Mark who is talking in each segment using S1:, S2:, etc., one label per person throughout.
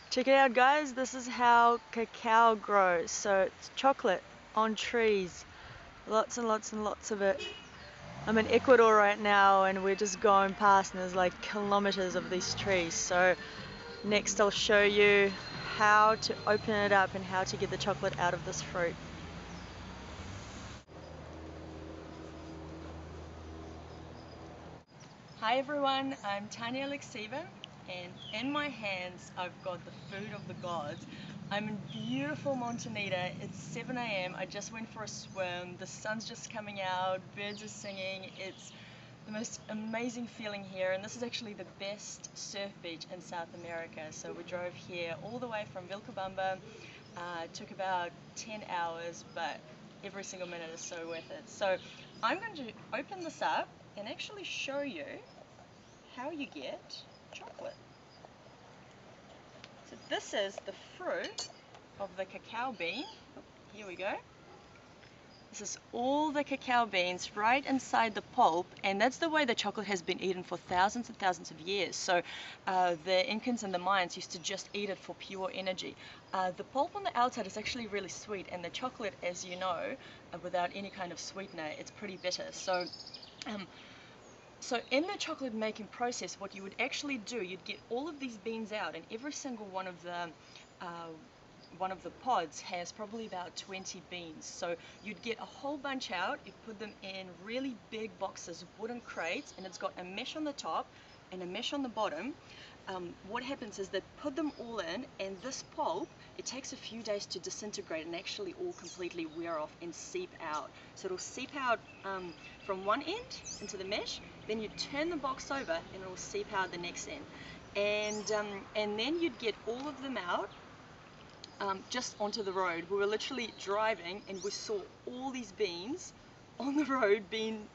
S1: Check it out, guys. This is how cacao grows. So it's chocolate on trees. Lots and lots and lots of it. I'm in Ecuador right now and we're just going past and there's like kilometers of these trees. So next I'll show you how to open it up and how to get the chocolate out of this fruit. Hi everyone, I'm Tanya Alekseeva, and in my hands I've got the food of the gods. I'm in beautiful Montenegro. It's 7 a.m. I just went for a swim. The sun's just coming out, birds are singing. It's the most amazing feeling here, and this is actually the best surf beach in South America. So we drove here all the way from Vilcabamba. It took about 10 hours, but every single minute is so worth it. So I'm going to open this up and actually show you how you get chocolate. So this is the fruit of the cacao bean. Here we go. This is all the cacao beans right inside the pulp, and that's the way the chocolate has been eaten for thousands and thousands of years. So the Incans and the Mayans used to just eat it for pure energy. The pulp on the outside is actually really sweet, and the chocolate, as you know, without any kind of sweetener, it's pretty bitter. So in the chocolate making process, what you would actually do, you'd get all of these beans out, and every single one of the pods has probably about 20 beans. So you'd get a whole bunch out, you put them in really big boxes, wooden crates, and it's got a mesh on the top and a mesh on the bottom. What happens is they put them all in, and this pulp, it takes a few days to disintegrate and actually all completely wear off and seep out. So it'll seep out from one end into the mesh, then you turn the box over and it'll seep out the next end. And then you'd get all of them out just onto the road. We were literally driving and we saw all these beans on the road being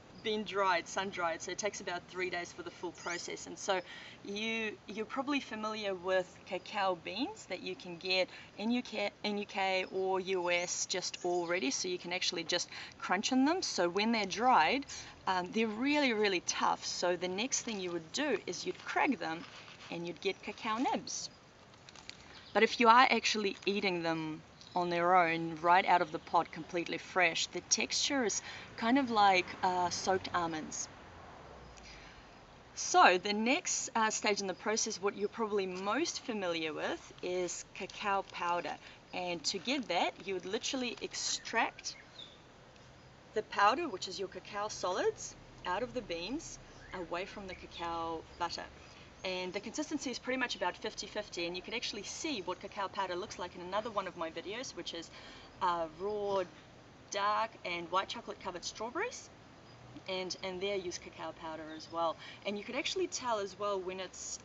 S1: dried, sun-dried, so it takes about 3 days for the full process. And so you're probably familiar with cacao beans that you can get in UK or US just already, so you can actually just crunch on them. So when they're dried, they're really tough. So the next thing you would do is you'd crack them and you'd get cacao nibs. But if you are actually eating them on their own, right out of the pod, completely fresh, the texture is kind of like soaked almonds. So the next stage in the process, what you're probably most familiar with, is cacao powder. And to get that, you would literally extract the powder, which is your cacao solids, out of the beans, away from the cacao butter. And the consistency is pretty much about 50-50, and you can actually see what cacao powder looks like in another one of my videos, which is raw, dark and white chocolate covered strawberries, and there I use cacao powder as well. And you can actually tell as well when it's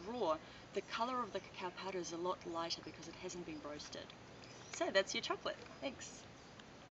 S1: raw, the color of the cacao powder is a lot lighter because it hasn't been roasted. So that's your chocolate. Thanks.